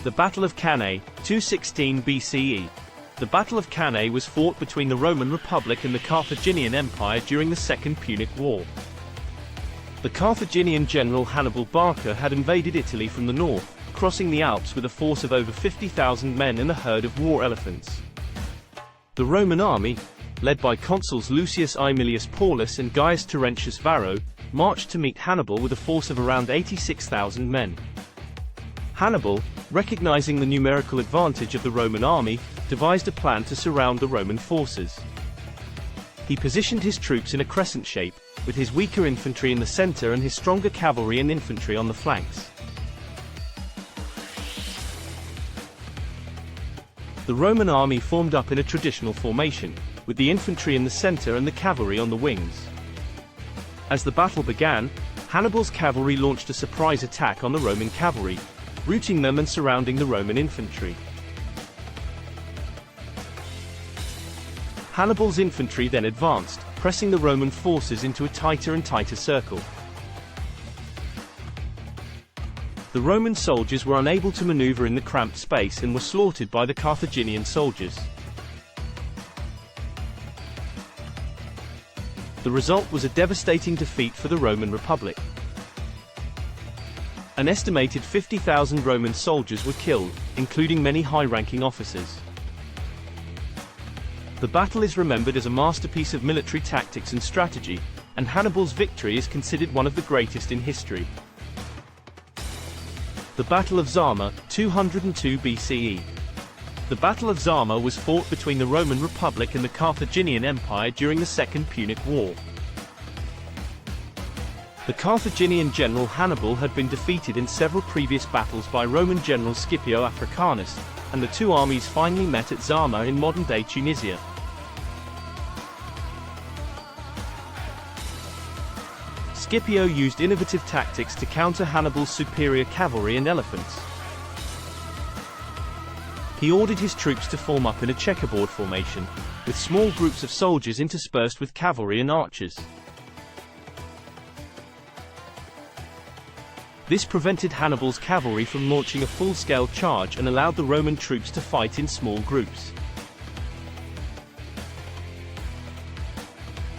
The Battle of Cannae, 216 BCE. The Battle of Cannae was fought between the Roman Republic and the Carthaginian Empire during the Second Punic War. The Carthaginian general Hannibal Barca had invaded Italy from the north, crossing the Alps with a force of over 50,000 men and a herd of war elephants. The Roman army, led by consuls Lucius Aemilius Paulus and Gaius Terentius Varro, marched to meet Hannibal with a force of around 86,000 men. Hannibal, recognizing the numerical advantage of the Roman army, devised a plan to surround the Roman forces. He positioned his troops in a crescent shape, with his weaker infantry in the center and his stronger cavalry and infantry on the flanks. The Roman army formed up in a traditional formation, with the infantry in the center and the cavalry on the wings. As the battle began, Hannibal's cavalry launched a surprise attack on the Roman cavalry, routing them and surrounding the Roman infantry. Hannibal's infantry then advanced, pressing the Roman forces into a tighter and tighter circle. The Roman soldiers were unable to maneuver in the cramped space and were slaughtered by the Carthaginian soldiers. The result was a devastating defeat for the Roman Republic. An estimated 50,000 Roman soldiers were killed, including many high-ranking officers. The battle is remembered as a masterpiece of military tactics and strategy, and Hannibal's victory is considered one of the greatest in history. The Battle of Zama, 202 BCE. The Battle of Zama was fought between the Roman Republic and the Carthaginian Empire during the Second Punic War. The Carthaginian general Hannibal had been defeated in several previous battles by Roman general Scipio Africanus, and the two armies finally met at Zama in modern-day Tunisia. Scipio used innovative tactics to counter Hannibal's superior cavalry and elephants. He ordered his troops to form up in a checkerboard formation, with small groups of soldiers interspersed with cavalry and archers. This prevented Hannibal's cavalry from launching a full-scale charge and allowed the Roman troops to fight in small groups.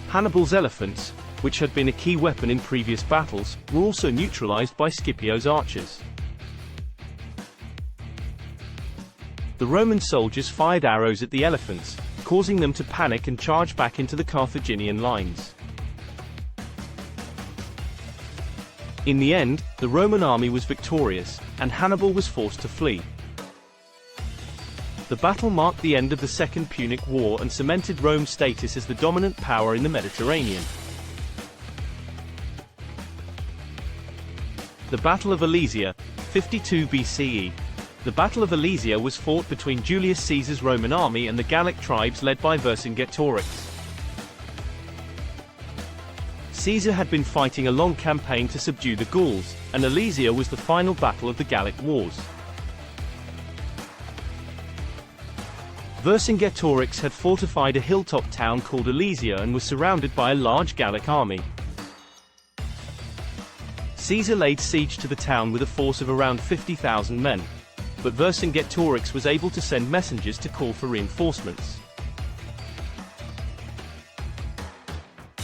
Hannibal's elephants, which had been a key weapon in previous battles, were also neutralized by Scipio's archers. The Roman soldiers fired arrows at the elephants, causing them to panic and charge back into the Carthaginian lines. In the end, the Roman army was victorious, and Hannibal was forced to flee. The battle marked the end of the Second Punic War and cemented Rome's status as the dominant power in the Mediterranean. The Battle of Alesia, 52 BCE. The Battle of Alesia was fought between Julius Caesar's Roman army and the Gallic tribes led by Vercingetorix. Caesar had been fighting a long campaign to subdue the Gauls, and Alesia was the final battle of the Gallic Wars. Vercingetorix had fortified a hilltop town called Alesia and was surrounded by a large Gallic army. Caesar laid siege to the town with a force of around 50,000 men, but Vercingetorix was able to send messengers to call for reinforcements.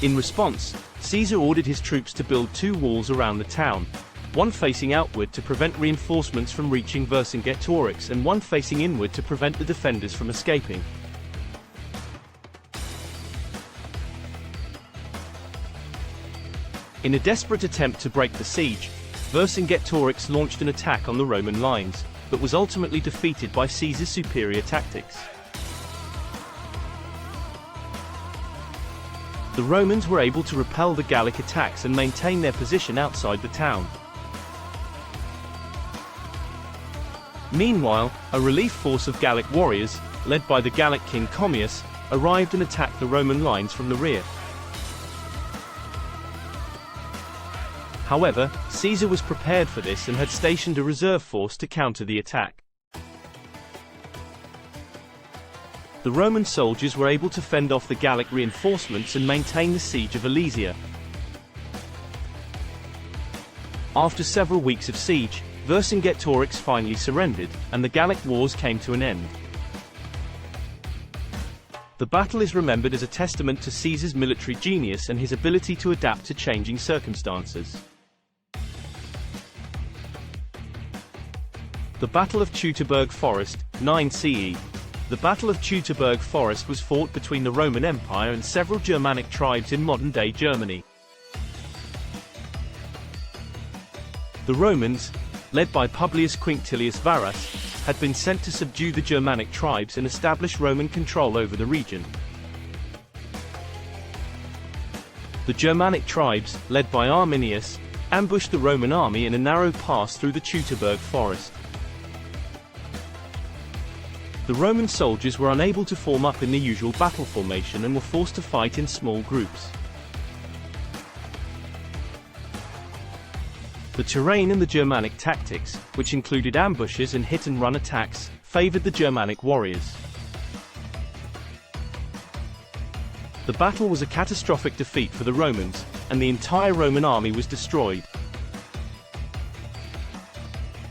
In response, Caesar ordered his troops to build two walls around the town, one facing outward to prevent reinforcements from reaching Vercingetorix and one facing inward to prevent the defenders from escaping. In a desperate attempt to break the siege, Vercingetorix launched an attack on the Roman lines, but was ultimately defeated by Caesar's superior tactics. The Romans were able to repel the Gallic attacks and maintain their position outside the town. Meanwhile, a relief force of Gallic warriors, led by the Gallic king Commius, arrived and attacked the Roman lines from the rear. However, Caesar was prepared for this and had stationed a reserve force to counter the attack. The Roman soldiers were able to fend off the Gallic reinforcements and maintain the siege of Alesia. After several weeks of siege, Vercingetorix finally surrendered, and the Gallic Wars came to an end. The battle is remembered as a testament to Caesar's military genius and his ability to adapt to changing circumstances. The Battle of Teutoburg Forest, 9 CE. The Battle of Teutoburg Forest was fought between the Roman Empire and several Germanic tribes in modern-day Germany. The Romans, led by Publius Quinctilius Varus, had been sent to subdue the Germanic tribes and establish Roman control over the region. The Germanic tribes, led by Arminius, ambushed the Roman army in a narrow pass through the Teutoburg Forest. The Roman soldiers were unable to form up in the usual battle formation and were forced to fight in small groups. The terrain and the Germanic tactics, which included ambushes and hit-and-run attacks, favored the Germanic warriors. The battle was a catastrophic defeat for the Romans, and the entire Roman army was destroyed.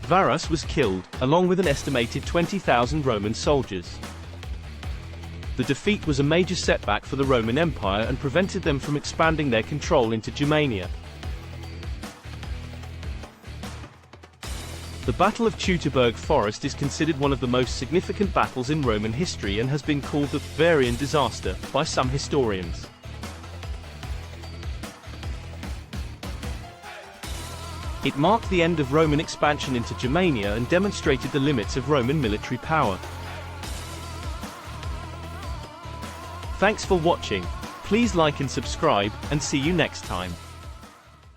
Varus was killed, along with an estimated 20,000 Roman soldiers. The defeat was a major setback for the Roman Empire and prevented them from expanding their control into Germania. The Battle of Teutoburg Forest is considered one of the most significant battles in Roman history and has been called the Varian disaster by some historians. It marked the end of Roman expansion into Germania and demonstrated the limits of Roman military power. Thanks for watching. Please like and subscribe, and see you next time.